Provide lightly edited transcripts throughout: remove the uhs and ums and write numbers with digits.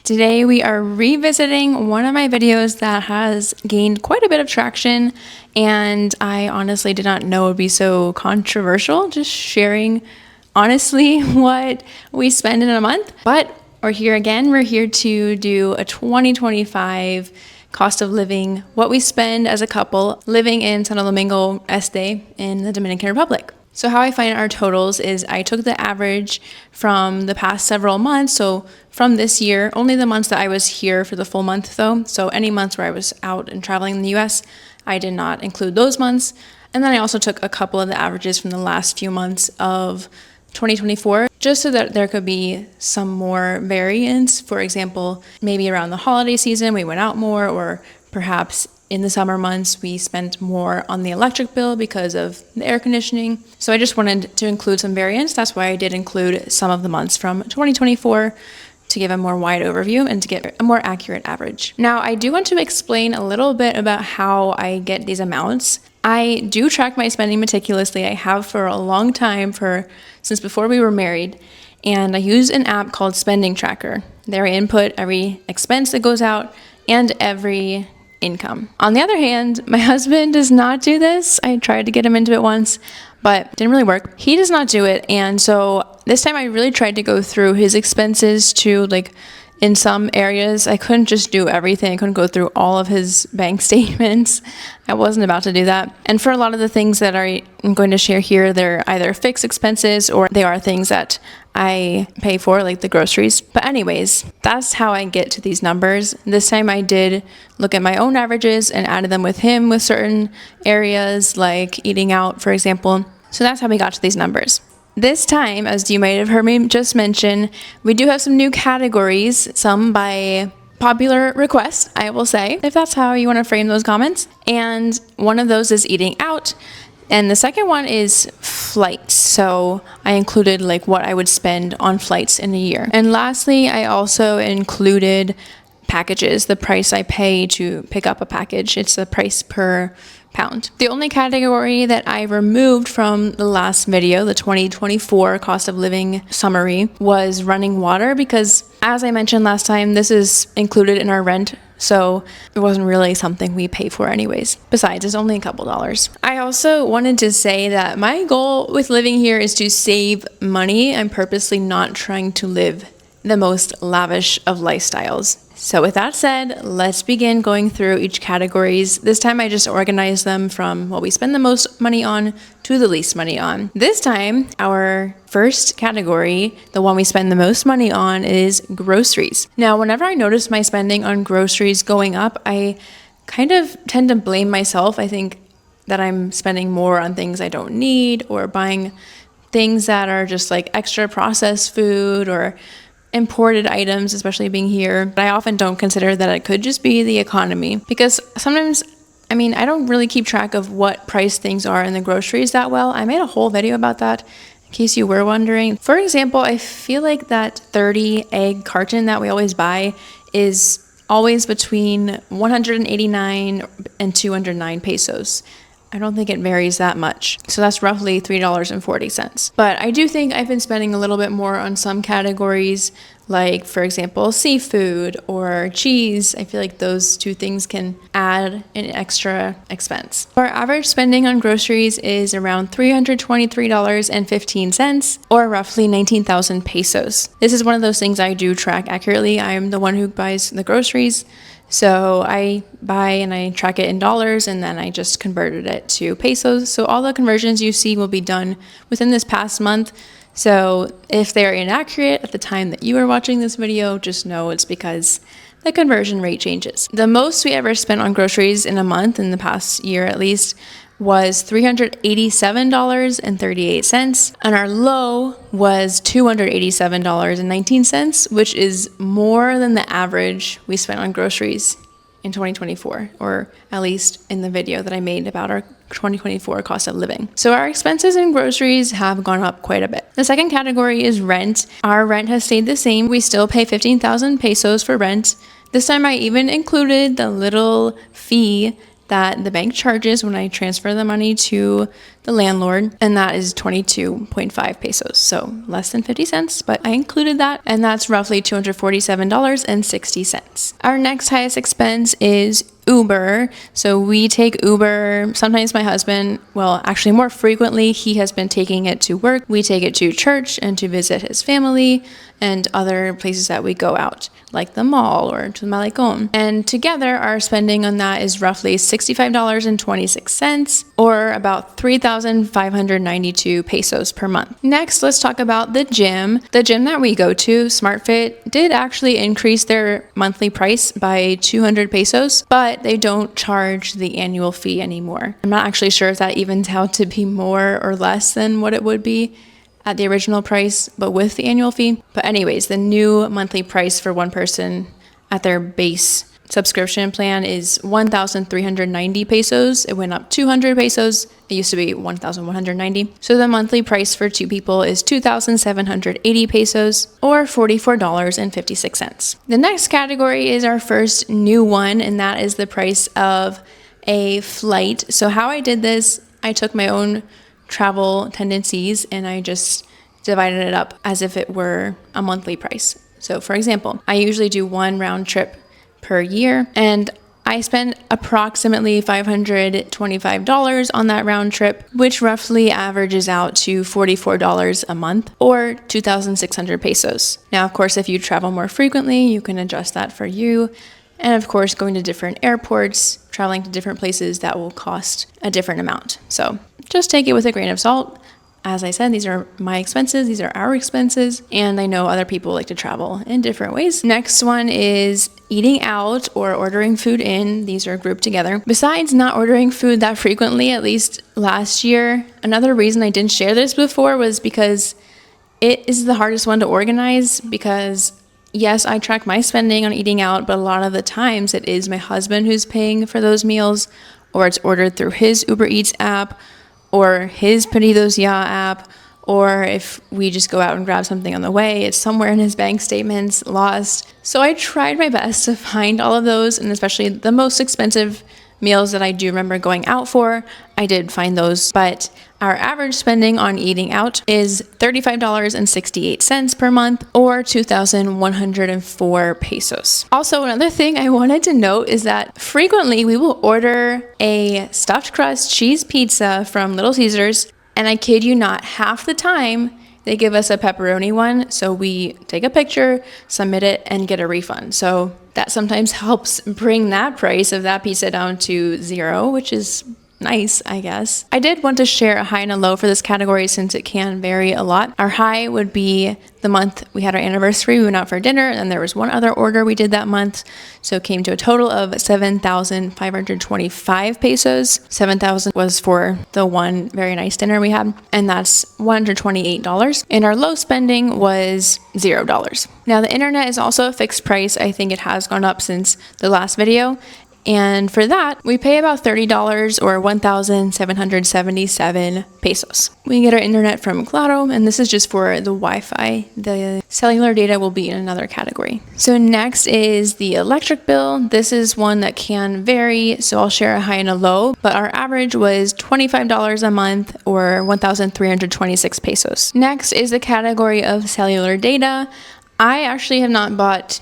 Today we are revisiting one of my videos that has gained quite a bit of traction, and I honestly did not know it would be so controversial, just sharing honestly what we spend in a month. But we're here again. We're here to do a 2025 cost of living, what we spend as a couple living in Santo Domingo Este in the Dominican Republic. So how I find our totals is I took the average from the past several months. So from this year, only the months that I was here for the full month though. So any months where I was out and traveling in the US, I did not include those months. And then I also took a couple of the averages from the last few months of 2024, just so that there could be some more variance. For example, maybe around the holiday season, we went out more, or perhaps in the summer months, we spent more on the electric bill because of the air conditioning. So I just wanted to include some variance. That's why I did include some of the months from 2024 to give a more wide overview and to get a more accurate average. Now, I do want to explain a little bit about how I get these amounts. I do track my spending meticulously. I have for a long time, since before we were married, and I use an app called Spending Tracker. There I input every expense that goes out and every income. On the other hand, my husband does not do this. I tried to get him into it once, but it didn't really work. He does not do it, and so this time I really tried to go through his expenses too, in some areas, I couldn't just do everything. I couldn't go through all of his bank statements. I wasn't about to do that. And for a lot of the things that I'm going to share here, they're either fixed expenses or they are things that I pay for, like the groceries. But anyways, that's how I get to these numbers. This time I did look at my own averages and added them with him with certain areas, like eating out, for example. So that's how we got to these numbers. This time, as you might have heard me just mention, we do have some new categories, some by popular request, I will say, if that's how you want to frame those comments. And one of those is eating out. And the second one is flights. So I included what I would spend on flights in a year. And lastly, I also included packages, the price I pay to pick up a package. It's the price per pound. The only category that I removed from the last video, the 2024 cost of living summary, was running water, because as I mentioned last time, this is included in our rent, so it wasn't really something we pay for anyways. Besides, it's only a couple dollars. I also wanted to say that my goal with living here is to save money. I'm purposely not trying to live the most lavish of lifestyles. So with that said, let's begin going through each categories. This time I just organized them from what we spend the most money on to the least money on. This time, our first category, the one we spend the most money on, is groceries. Now, whenever I notice my spending on groceries going up, I kind of tend to blame myself. I think that I'm spending more on things I don't need, or buying things that are just extra processed food or imported items, especially being here. But I often don't consider that it could just be the economy, because sometimes, I don't really keep track of what price things are in the groceries that well. I made a whole video about that, in case you were wondering. For example, I feel like that 30 egg carton that we always buy is always between 189 and 209 pesos. I don't think it varies that much. So that's roughly $3.40. But I do think I've been spending a little bit more on some categories, like, for example, seafood or cheese. I feel like those two things can add an extra expense. Our average spending on groceries is around $323.15, or roughly 19,000 pesos. This is one of those things I do track accurately. I am the one who buys the groceries. So I buy and I track it in dollars, and then I just converted it to pesos. So all the conversions you see will be done within this past month. So if they're inaccurate at the time that you are watching this video, just know it's because the conversion rate changes. The most we ever spent on groceries in a month, in the past year at least, was $387.38, and our low was $287.19, which is more than the average we spent on groceries in 2024, or at least in the video that I made about our 2024 cost of living. So our expenses in groceries have gone up quite a bit. The second category is rent. Our rent has stayed the same. We still pay 15,000 pesos for rent. This time I even included the little fee that the bank charges when I transfer the money to the landlord, and that is 22.5 pesos, so less than 50 cents, but I included that, and that's roughly $247.60. Our next highest expense is Uber. So we take Uber. Sometimes my husband, well, actually more frequently, he has been taking it to work. We take it to church and to visit his family and other places that we go out, like the mall or to Malecon. And together, our spending on that is roughly $65.26, or about 3,592 pesos per month. Next, let's talk about the gym. The gym that we go to, SmartFit, did actually increase their monthly price by 200 pesos, but they don't charge the annual fee anymore. I'm not actually sure if that evens out to be more or less than what it would be at the original price, but with the annual fee. But anyways, the new monthly price for one person at their base subscription plan is 1,390 pesos. It went up 200 pesos. It used to be 1,190. So the monthly price for two people is 2,780 pesos, or $44.56. The next category is our first new one, and that is the price of a flight. So how I did this, I took my own travel tendencies and I just divided it up as if it were a monthly price. So for example, I usually do one round trip per year, and I spend approximately $525 on that round trip, which roughly averages out to $44 a month, or 2,600 pesos. Now, of course, if you travel more frequently, you can adjust that for you. And of course, going to different airports, traveling to different places, that will cost a different amount. So just take it with a grain of salt. As I said, these are my expenses, these are our expenses, and I know other people like to travel in different ways. Next one is eating out or ordering food in. These are grouped together. Besides not ordering food that frequently, at least last year, another reason I didn't share this before was because it is the hardest one to organize, because yes, I track my spending on eating out, but a lot of the times it is my husband who's paying for those meals, or it's ordered through his Uber Eats app, or his Pedidos Ya app, or if we just go out and grab something on the way, it's somewhere in his bank statements, lost. So I tried my best to find all of those, and especially the most expensive meals that I do remember going out for, I did find those. But our average spending on eating out is $35.68 per month, or 2,104 pesos. Also, another thing I wanted to note is that frequently we will order a stuffed crust cheese pizza from Little Caesars, and I kid you not, half the time they give us a pepperoni one, so we take a picture, submit it, and get a refund. So that sometimes helps bring that price of that pizza down to zero, which is nice, I guess. I did want to share a high and a low for this category since it can vary a lot. Our high would be the month we had our anniversary, we went out for dinner, and there was one other order we did that month. So it came to a total of 7,525 pesos. 7,000 was for the one very nice dinner we had, and that's $128. And our low spending was $0. Now the internet is also a fixed price. I think it has gone up since the last video. And for that, we pay about $30, or 1,777 pesos. We get our internet from Claro, and this is just for the Wi-Fi. The cellular data will be in another category. So next is the electric bill. This is one that can vary, so I'll share a high and a low, but our average was $25 a month, or 1,326 pesos. Next is the category of cellular data. I actually have not bought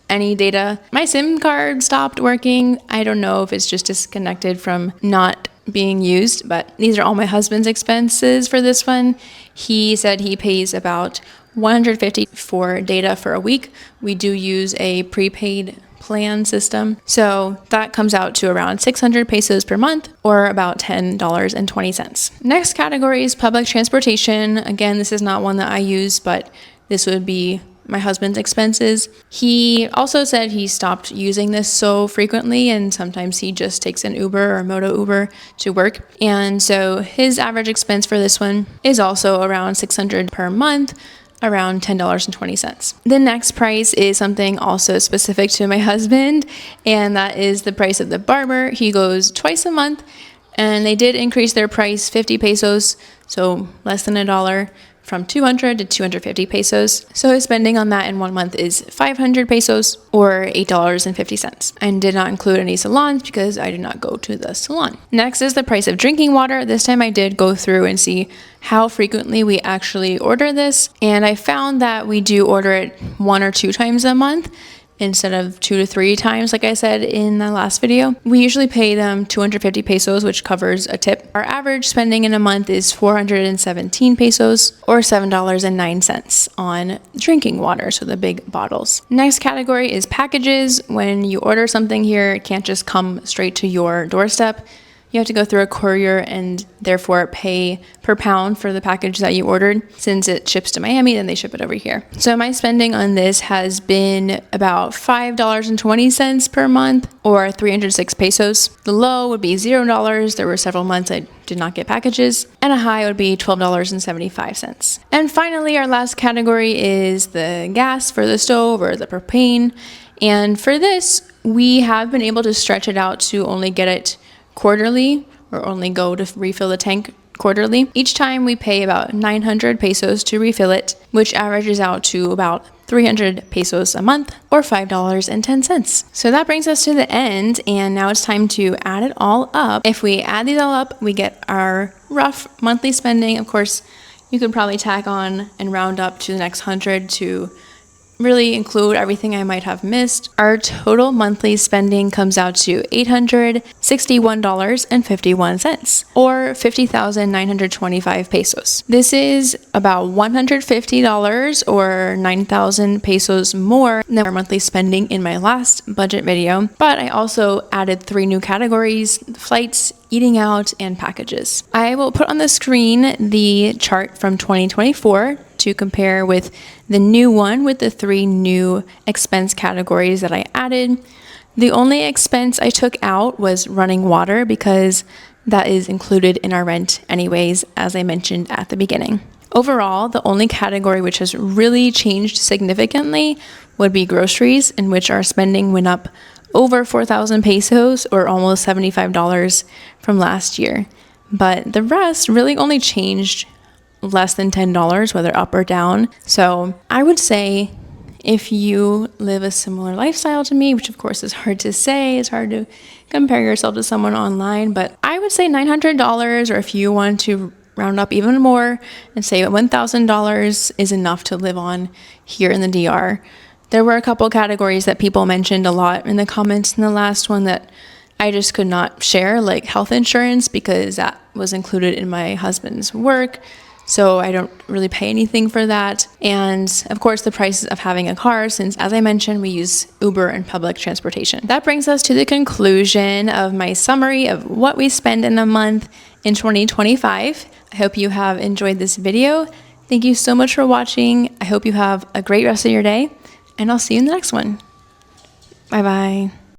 any data. My SIM card stopped working. I don't know if it's just disconnected from not being used, but these are all my husband's expenses for this one. He said he pays about $150 for data for a week. We do use a prepaid plan system, so that comes out to around 600 pesos per month, or about $10.20. Next category is public transportation. Again, this is not one that I use, but this would be my husband's expenses. He also said he stopped using this so frequently, and sometimes he just takes an Uber or Moto Uber to work. And so his average expense for this one is also around 600 per month, around $10.20. The next price is something also specific to my husband, and that is the price of the barber. He goes twice a month, and they did increase their price 50 pesos, so less than $1, from 200 to 250 pesos. So his spending on that in 1 month is 500 pesos or $8.50. And did not include any salons because I did not go to the salon. Next is the price of drinking water. This time I did go through and see how frequently we actually order this. And I found that we do order it 1 or 2 times a month, instead of 2 to 3 times, like I said in the last video. We usually pay them 250 pesos, which covers a tip. Our average spending in a month is 417 pesos or $7.09 on drinking water, so the big bottles. Next category is packages. When you order something here, it can't just come straight to your doorstep. You have to go through a courier and therefore pay per pound for the package that you ordered. Since it ships to Miami, then they ship it over here. So my spending on this has been about $5.20 per month or 306 pesos. The low would be $0. There were several months I did not get packages, and a high would be $12.75. And finally, our last category is the gas for the stove or the propane. And for this, we have been able to stretch it out to only get it quarterly, or only go to refill the tank quarterly. Each time we pay about 900 pesos to refill it, which averages out to about 300 pesos a month or $5.10. So that brings us to the end, and now it's time to add it all up. If we add these all up, we get our rough monthly spending. Of course, you could probably tack on and round up to the next 100 to really include everything I might have missed. Our total monthly spending comes out to $861.51 or 50,925 pesos. This is about $150 or 9,000 pesos more than our monthly spending in my last budget video, but I also added 3 new categories: flights, eating out, and packages. I will put on the screen the chart from 2024 to compare with the new one with the 3 new expense categories that I added. The only expense I took out was running water because that is included in our rent anyways, as I mentioned at the beginning. Overall, the only category which has really changed significantly would be groceries, in which our spending went up over 4,000 pesos or almost $75 from last year. But the rest really only changed less than $10, whether up or down. So I would say if you live a similar lifestyle to me, which of course is hard to say, it's hard to compare yourself to someone online, but I would say $900, or if you want to round up even more and say $1,000 is enough to live on here in the DR. There were a couple categories that people mentioned a lot in the comments in the last one that I just could not share, like health insurance, because that was included in my husband's work. So I don't really pay anything for that. And of course, the prices of having a car, since as I mentioned, we use Uber and public transportation. That brings us to the conclusion of my summary of what we spend in a month in 2025. I hope you have enjoyed this video. Thank you so much for watching. I hope you have a great rest of your day, and I'll see you in the next one. Bye-bye.